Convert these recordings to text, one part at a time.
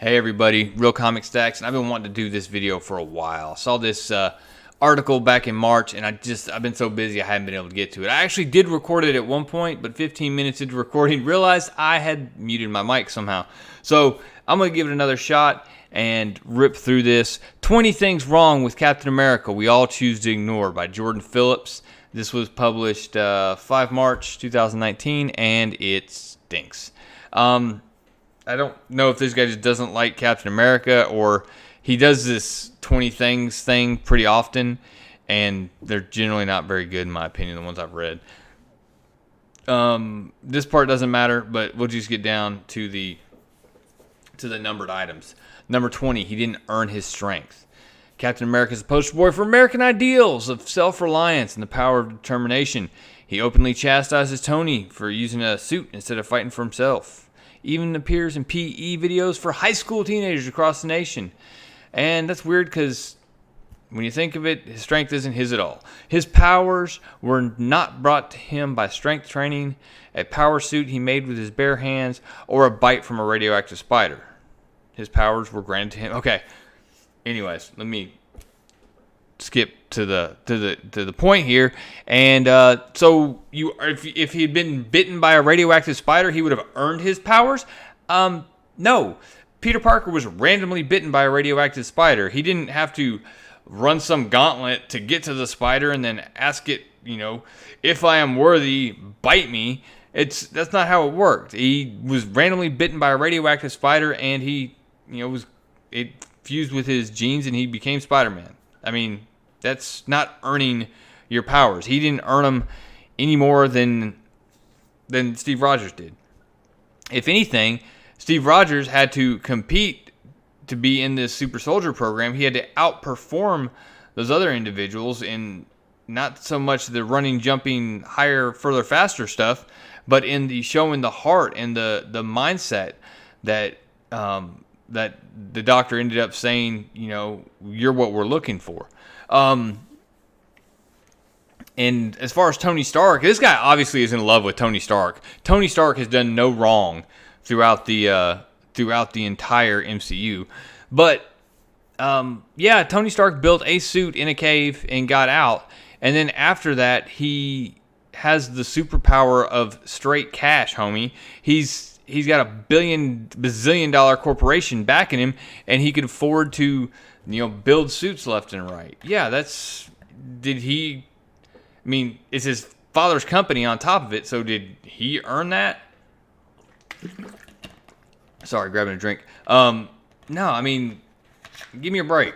Hey everybody, Real Comic Stacks, and I've been wanting to do this video for a while. I saw this article back in March, and I've been so busy I haven't been able to get to it. I actually did record it at one point, but 15 minutes into recording, realized I had muted my mic somehow. So I'm going to give it another shot and rip through this. 20 Things Wrong with Captain America We All Choose to Ignore by Jordan Phillips. This was published 5 March 2019, and it stinks. I don't know if this guy just doesn't like Captain America or he does this 20 things thing pretty often, and they're generally not very good in my opinion, the ones I've read. This part doesn't matter, but we'll just get down to the numbered items. Number 20, he didn't earn his strength. Captain America is a poster boy for American ideals of self-reliance and the power of determination. He openly chastises Tony for using a suit instead of fighting for himself. Even appears in PE videos for high school teenagers across the nation. And that's weird because when you think of it, his strength isn't his at all. His powers were not brought to him by strength training, a power suit he made with his bare hands, or a bite from a radioactive spider. His powers were granted to him. Okay. Anyways, let me skip to the point here. And so if he had been bitten by a radioactive spider, he would have earned his powers. No, Peter Parker was randomly bitten by a radioactive spider. He didn't have to run some gauntlet to get to the spider and then ask it, if I am worthy, bite me. That's not how it worked. He was randomly bitten by a radioactive spider, and he it fused with his genes, and he became Spider-Man. I mean, that's not earning your powers. He didn't earn them any more than Steve Rogers did. If anything, Steve Rogers had to compete to be in this super soldier program. He had to outperform those other individuals in not so much the running, jumping, higher, further, faster stuff, but in the showing the heart and the mindset that that the doctor ended up saying, you're what we're looking for. And as far as Tony Stark, this guy obviously is in love with Tony Stark. Tony Stark has done no wrong throughout the entire MCU. But Tony Stark built a suit in a cave and got out. And then after that, he has the superpower of straight cash, homie. He's got a bazillion dollar corporation backing him, and he could afford to, build suits left and right. Yeah, it's his father's company on top of it, so did he earn that? Sorry, grabbing a drink. No, give me a break.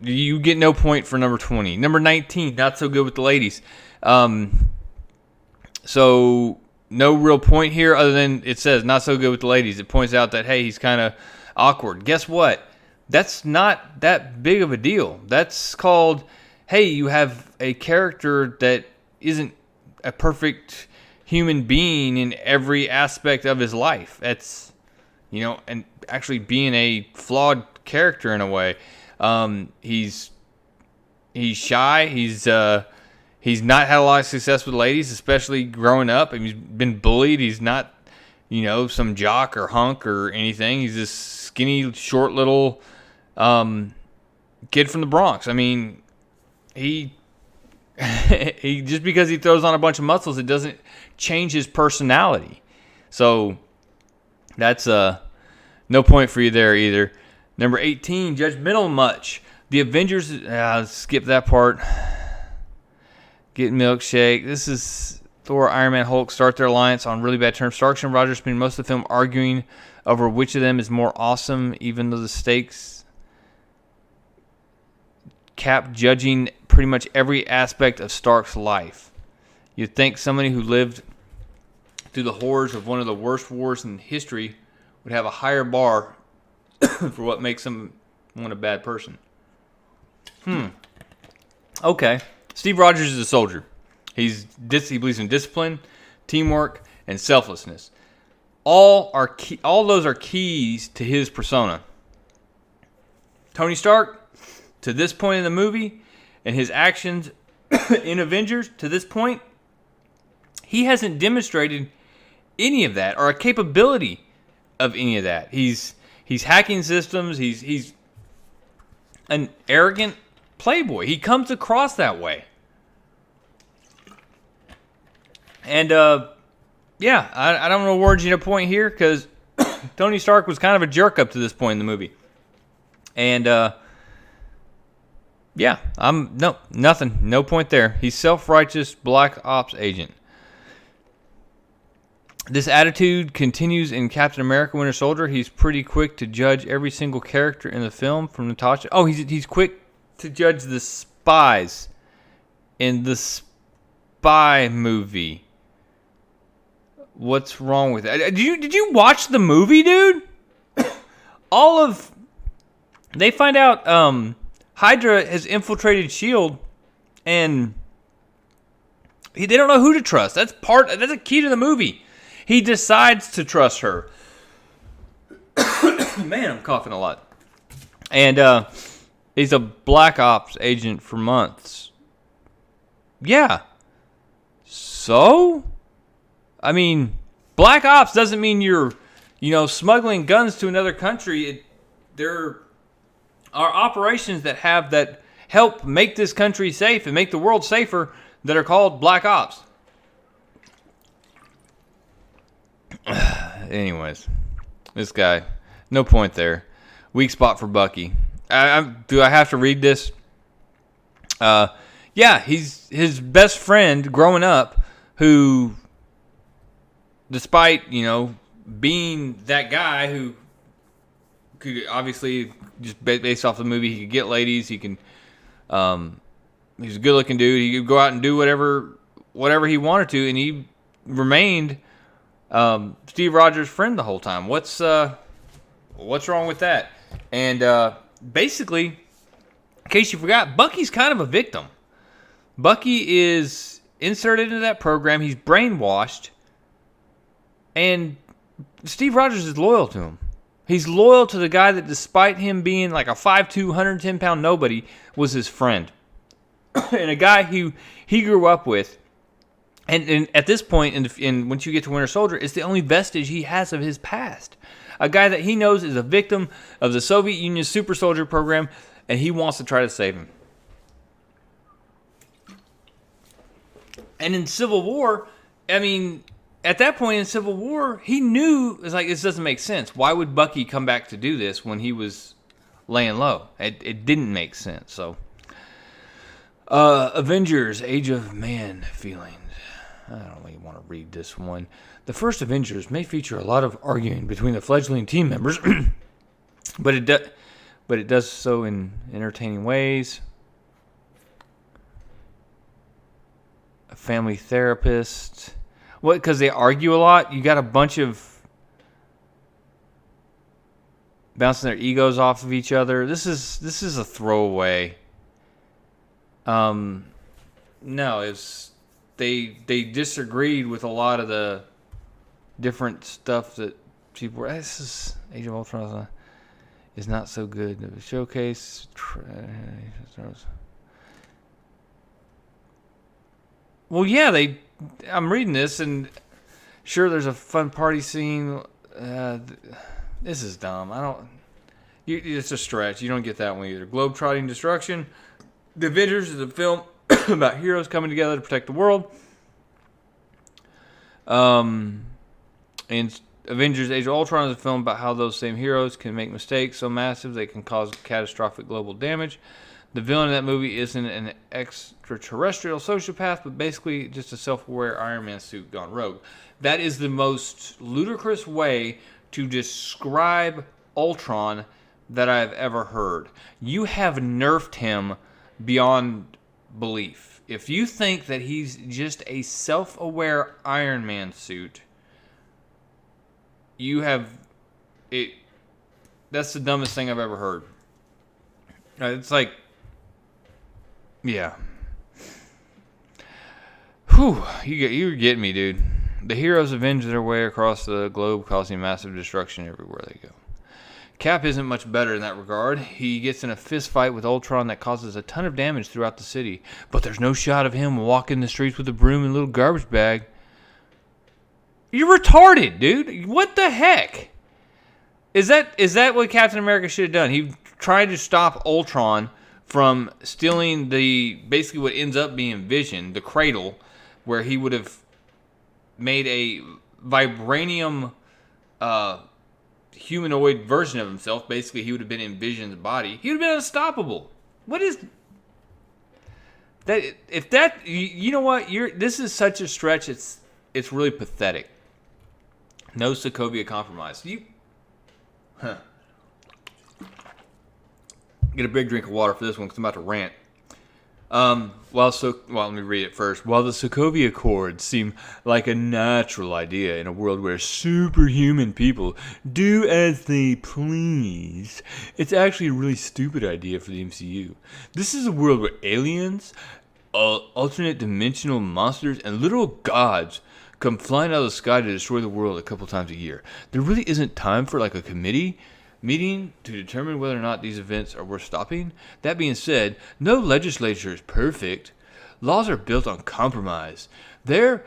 You get no point for number 20. Number 19, not so good with the ladies. So no real point here other than it says not so good with the ladies. It points out that, hey, he's kind of awkward. Guess what? That's not that big of a deal. That's called, hey, you have a character that isn't a perfect human being in every aspect of his life. That's, and actually being a flawed character in a way. He's shy. He's not had a lot of success with ladies, especially growing up. He's been bullied. He's not, some jock or hunk or anything. He's this skinny, short little kid from the Bronx. He just because he throws on a bunch of muscles, it doesn't change his personality. So that's no point for you there either. Number 18, judgmental much. The Avengers, skip that part. Get milkshake. This is Thor, Iron Man, Hulk start their alliance on really bad terms. Stark and Rogers spend most of the film arguing over which of them is more awesome, even though the stakes Cap judging pretty much every aspect of Stark's life. You'd think somebody who lived through the horrors of one of the worst wars in history would have a higher bar for what makes someone a bad person. Okay. Steve Rogers is a soldier. He believes in discipline, teamwork, and selflessness. All those are keys to his persona. Tony Stark, to this point in the movie, and his actions in Avengers, to this point, he hasn't demonstrated any of that or a capability of any of that. He's He's hacking systems. He's an arrogant playboy. He comes across that way. And, yeah, I don't know award you a point here because Tony Stark was kind of a jerk up to this point in the movie. And, yeah, nothing. No point there. He's self-righteous Black Ops agent. This attitude continues in Captain America Winter Soldier. He's pretty quick to judge every single character in the film from Natasha. Oh, he's quick to judge the spies in the spy movie. What's wrong with that? Did you watch the movie, dude? They find out Hydra has infiltrated S.H.I.E.L.D. and they don't know who to trust. That's a key to the movie. He decides to trust her. Man, I'm coughing a lot. And he's a Black Ops agent for months. Yeah. So? I mean, Black Ops doesn't mean you're, smuggling guns to another country. There are operations that help make this country safe and make the world safer that are called Black Ops. Anyways, this guy, no point there. Weak spot for Bucky. Do I have to read this? Yeah, he's his best friend growing up who, despite, being that guy who could obviously, just based off the movie, he could get ladies, he's a good looking dude, he could go out and do whatever he wanted to, and he remained Steve Rogers' friend the whole time. What's wrong with that? And basically, in case you forgot, Bucky's kind of a victim. Bucky is inserted into that program. He's brainwashed, and Steve Rogers is loyal to him. He's loyal to the guy that, despite him being like a 5'2", 110-pound nobody, was his friend, and a guy who he grew up with. And at this point, once you get to Winter Soldier, it's the only vestige he has of his past. A guy that he knows is a victim of the Soviet Union's super soldier program, and he wants to try to save him. And in Civil War, I mean, at that point in Civil War, he knew, it's like, this doesn't make sense. Why would Bucky come back to do this when he was laying low? It didn't make sense. So, Avengers, Age of Man feelings. I don't really want to read this one. The first Avengers may feature a lot of arguing between the fledgling team members, but it does so in entertaining ways. A family therapist. What? Because they argue a lot. You got a bunch of bouncing their egos off of each other. This is a throwaway. No, it's. They disagreed with a lot of the different stuff that people were. This is Age of Ultron is not so good. The showcase. Well, yeah, I'm reading this, and sure, there's a fun party scene. This is dumb. It's a stretch. You don't get that one either. Globetrotting destruction. The Avengers is a film about heroes coming together to protect the world. And Avengers Age of Ultron is a film about how those same heroes can make mistakes so massive they can cause catastrophic global damage. The villain in that movie isn't an extraterrestrial sociopath, but basically just a self-aware Iron Man suit gone rogue. That is the most ludicrous way to describe Ultron that I've ever heard. You have nerfed him beyond belief. If you think that he's just a self-aware Iron Man suit, you have it. That's the dumbest thing I've ever heard. It's like, yeah. Whew, you're getting me, dude. The heroes avenge their way across the globe, causing massive destruction everywhere they go. Cap isn't much better in that regard. He gets in a fist fight with Ultron that causes a ton of damage throughout the city, but there's no shot of him walking the streets with a broom and a little garbage bag. You're retarded, dude. What the heck? Is that what Captain America should have done? He tried to stop Ultron from stealing basically what ends up being Vision, the cradle, where he would have made a vibranium humanoid version of himself. Basically, he would have been in Vision's body. He would have been unstoppable. What is that? If that, you know what? This is such a stretch. It's really pathetic. No Sokovia Compromise. Get a big drink of water for this one because I'm about to rant. Let me read it first. While the Sokovia Accords seem like a natural idea in a world where superhuman people do as they please, it's actually a really stupid idea for the MCU. This is a world where aliens, alternate dimensional monsters, and literal gods come flying out of the sky to destroy the world a couple times a year. There really isn't time for like a committee meeting to determine whether or not these events are worth stopping. That being said, no legislature is perfect. Laws are built on compromise. The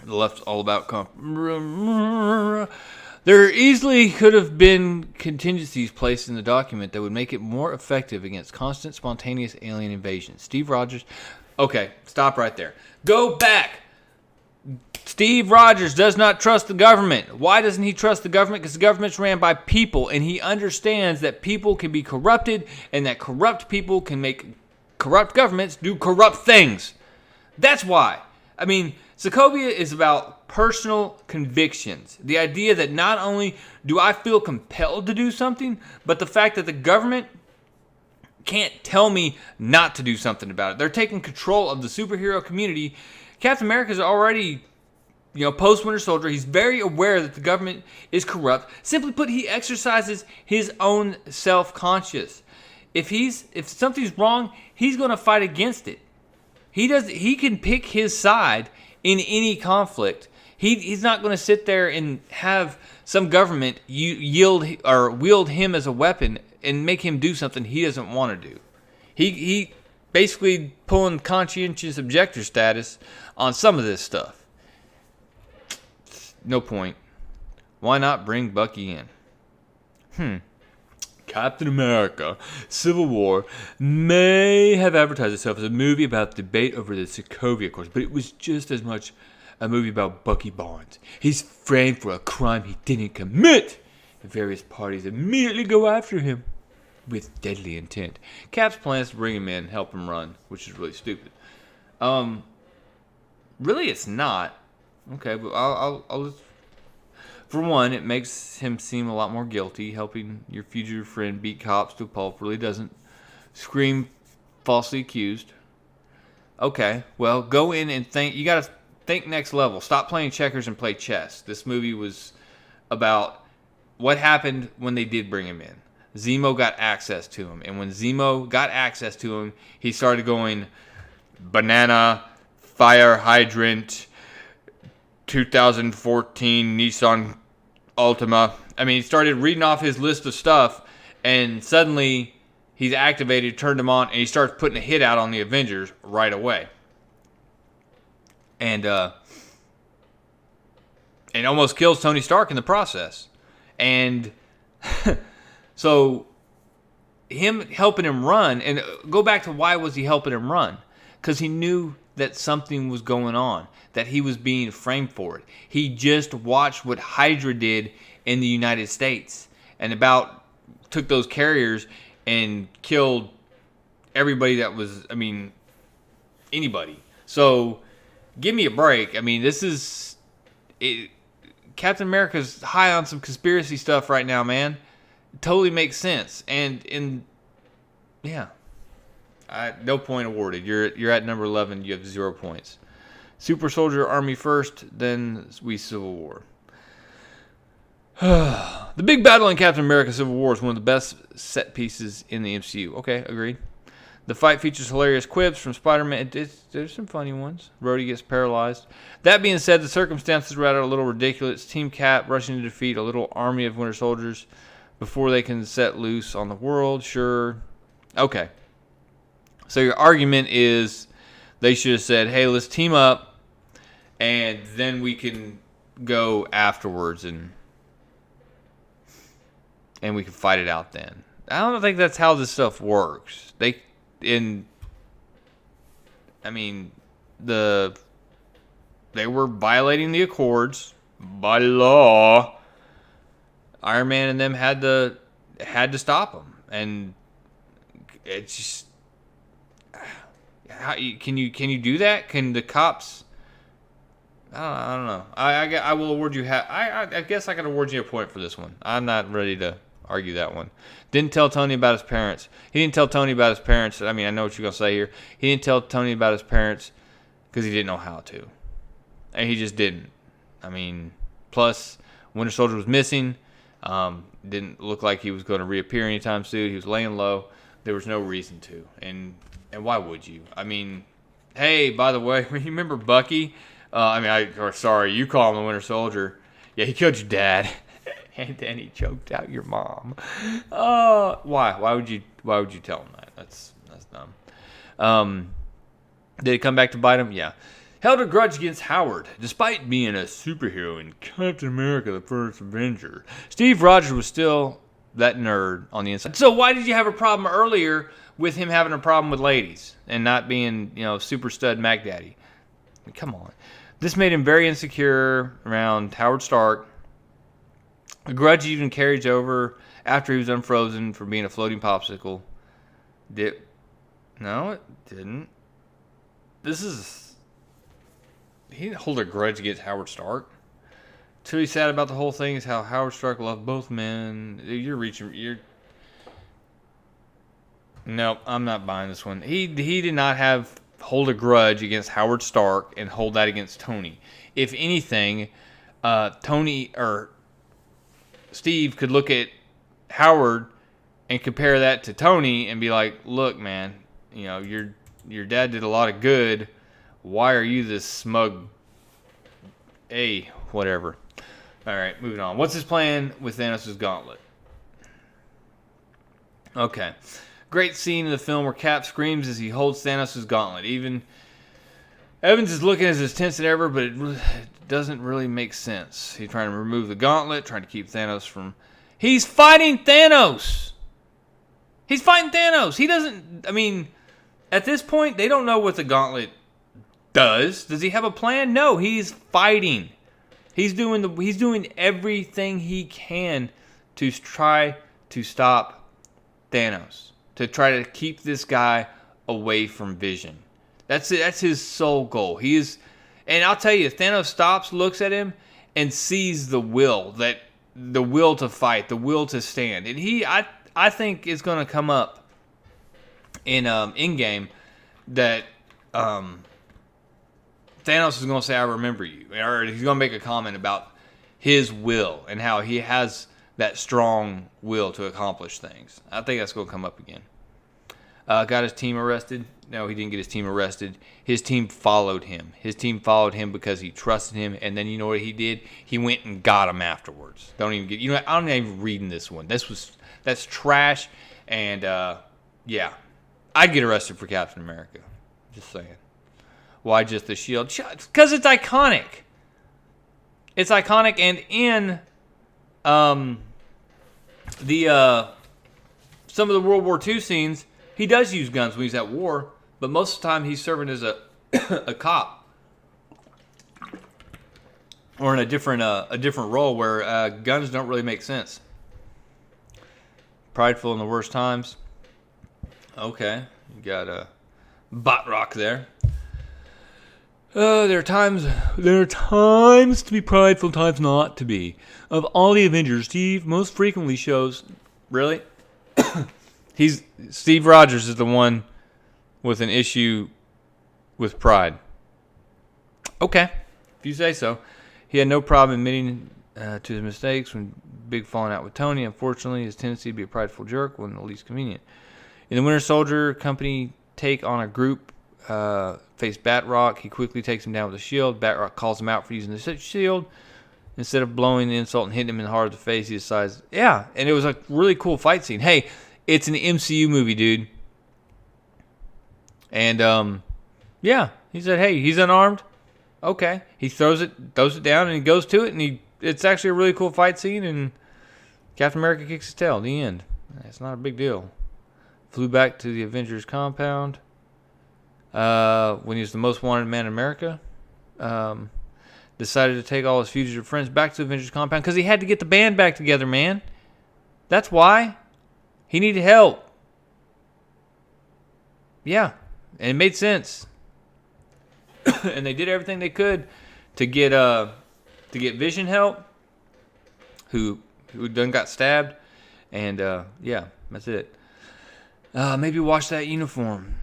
left's all about compromise. There easily could have been contingencies placed in the document that would make it more effective against constant, spontaneous alien invasion. Steve Rogers. Okay, stop right there. Go back. Steve Rogers does not trust the government. Why doesn't he trust the government? Because the government's ran by people, and he understands that people can be corrupted, and that corrupt people can make corrupt governments do corrupt things. That's why. I mean, Sokovia is about personal convictions. The idea that not only do I feel compelled to do something, but the fact that the government can't tell me not to do something about it. They're taking control of the superhero community. Captain America's already, post-Winter Soldier. He's very aware that the government is corrupt. Simply put, he exercises his own self-conscious. If something's wrong, he's going to fight against it. He can pick his side in any conflict. He's not going to sit there and have some government wield him as a weapon and make him do something he doesn't want to do. He basically pulling conscientious objector status on some of this stuff. No point. Why not bring Bucky in? Captain America, Civil War may have advertised itself as a movie about the debate over the Sokovia Accords, but it was just as much a movie about Bucky Barnes. He's framed for a crime he didn't commit, and various parties immediately go after him with deadly intent. Cap's plans to bring him in, help him run, which is really stupid. Really, it's not. Okay, but I'll just... For one, it makes him seem a lot more guilty. Helping your future friend beat cops to a pulp really doesn't scream falsely accused. Okay, well, go in and think. You got to think next level. Stop playing checkers and play chess. This movie was about what happened when they did bring him in. Zemo got access to him. And when Zemo got access to him, he started going banana, fire hydrant, 2014 Nissan Altima. I mean, he started reading off his list of stuff, and suddenly he's activated, turned him on, and he starts putting a hit out on the Avengers right away. And almost kills Tony Stark in the process. And so him helping him run, and go back to why was he helping him run? Because he knew that something was going on, that he was being framed for it. He just watched what Hydra did in the United States and took those carriers and killed everybody that was, anybody. So give me a break. I mean, this is... Captain America's high on some conspiracy stuff right now, man. It totally makes sense. No point awarded. You're at number 11. You have 0 points. Super Soldier Army first, then we Civil War. The big battle in Captain America Civil War is one of the best set pieces in the MCU. Okay, agreed. The fight features hilarious quips from Spider-Man. There's some funny ones. Rhodey gets paralyzed. That being said, the circumstances were a little ridiculous. Team Cap rushing to defeat a little army of Winter Soldiers before they can set loose on the world. Sure. Okay. So your argument is they should have said, hey, let's team up, and then we can go afterwards and we can fight it out then. I don't think that's how this stuff works. They were violating the Accords by law. Iron Man and them had to stop them, and it's just can you do that? Can the cops? I don't know. I will award you. I guess I can award you a point for this one. I'm not ready to argue that one. Didn't tell Tony about his parents. He didn't tell Tony about his parents. I mean, I know what you're gonna say here. He didn't tell Tony about his parents because he didn't know how to, and he just didn't. I mean, plus Winter Soldier was missing. Didn't look like he was going to reappear anytime soon. He was laying low. There was no reason to, and why would you? I mean, hey, by the way, you remember Bucky? You call him the Winter Soldier. Yeah, he killed your dad. And then he choked out your mom. Why? Why would you tell him that? That's dumb. Did it come back to bite him? Yeah. Held a grudge against Howard, despite being a superhero in Captain America: The First Avenger. Steve Rogers was still that nerd on the inside. So why did you have a problem earlier with him having a problem with ladies and not being, super stud Mac Daddy? I mean, come on. This made him very insecure around Howard Stark. The grudge even carries over after he was unfrozen for being a floating popsicle. No, it didn't. He didn't hold a grudge against Howard Stark. What's really sad about the whole thing is how Howard Stark loved both men. No, I'm not buying this one. He did not hold a grudge against Howard Stark and hold that against Tony. If anything, Tony or Steve could look at Howard and compare that to Tony and be like, look, man, your dad did a lot of good. Why are you this smug? Whatever. All right, moving on. What's his plan with Thanos' gauntlet? Okay. Great scene in the film where Cap screams as he holds Thanos' gauntlet. Even Evans is looking as tense as ever, but it doesn't really make sense. He's trying to remove the gauntlet, trying to keep Thanos from... He's fighting Thanos! He doesn't... I mean, at this point, they don't know what the gauntlet does. Does he have a plan? No, he's fighting. He's doing everything he can to try to stop Thanos. To try to keep this guy away from Vision. That's it. That's his sole goal. And I'll tell you, if Thanos stops, looks at him, and sees the will to fight, the will to stand, and I think it's going to come up in Endgame that Thanos is going to say, "I remember you," or he's going to make a comment about his will and how he has that strong will to accomplish things. I think that's going to come up again. Got his team arrested. No, he didn't get his team arrested. His team followed him. His team followed him because he trusted him. And then you know what he did? He went and got him afterwards. I'm not even reading this one. That's trash. And yeah, I'd get arrested for Captain America. Just saying. Why just the shield? Because it's iconic. It's iconic, and in some of the World War II scenes, he does use guns when he's at war, but most of the time he's serving as a a cop, or in a different role where guns don't really make sense. Prideful in the worst times. Okay, you got a bot rock there. There are times to be prideful, times not to be. Of all the Avengers, Steve most frequently shows... Really? Steve Rogers is the one with an issue with pride. Okay, if you say so. He had no problem admitting to his mistakes when big falling out with Tony. Unfortunately, his tendency to be a prideful jerk wasn't the least convenient. In the Winter Soldier company take on a group... face Batroc. He quickly takes him down with a shield. Batroc calls him out for using the shield. Instead of blowing the insult and hitting him in the heart of the face, he decides, yeah. And it was a really cool fight scene. Hey, it's an MCU movie, dude. And, yeah. He said, hey, he's unarmed. Okay. He throws it down, and he goes to it, and it's actually a really cool fight scene, and Captain America kicks his tail. The end. It's not a big deal. Flew back to the Avengers compound when he was the most wanted man in America. Decided to take all his fugitive friends back to the Avengers compound because he had to get the band back together, man. That's why. He needed help. Yeah, and it made sense. And they did everything they could to get Vision help, who done got stabbed, and yeah, that's it. Maybe wash that uniform.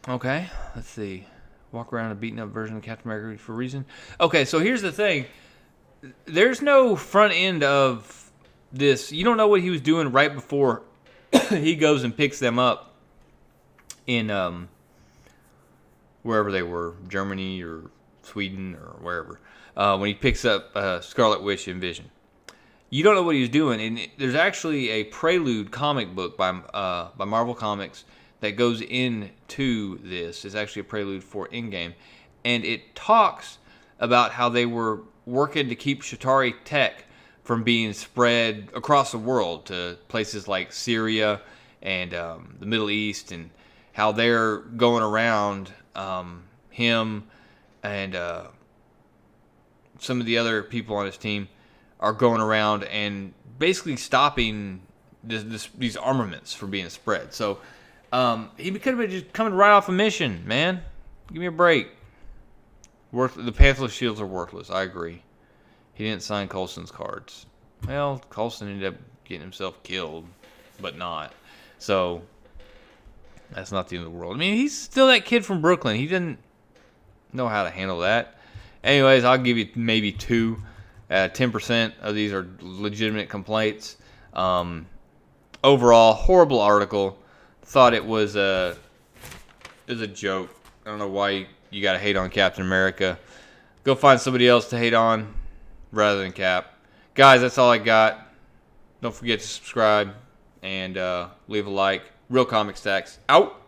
Okay, let's see. Walk around a beaten up version of Captain America for a reason. Okay, so here's the thing. There's no front end of this. You don't know what he was doing right before he goes and picks them up in wherever they were, Germany or Sweden or wherever, when he picks up Scarlet Witch and Vision. You don't know what he was doing, and there's actually a prelude comic book by Marvel Comics that goes into this. It's actually a prelude for Endgame, and it talks about how they were working to keep Chitauri tech from being spread across the world to places like Syria and the Middle East, and how they're going around, him and some of the other people on his team are going around and basically stopping these armaments from being spread. So he could have been just coming right off a mission, man. Give me a break. The Panther shields are worthless. I agree. He didn't sign Coulson's cards. Well, Coulson ended up getting himself killed, but not. So that's not the end of the world. I mean, he's still that kid from Brooklyn. He didn't know how to handle that. Anyways, I'll give you maybe 2. 10% of these are legitimate complaints. Overall, horrible article. Thought it was a joke. I don't know why you got to hate on Captain America. Go find somebody else to hate on rather than Cap. Guys, that's all I got. Don't forget to subscribe and leave a like. Real Comic Stacks out.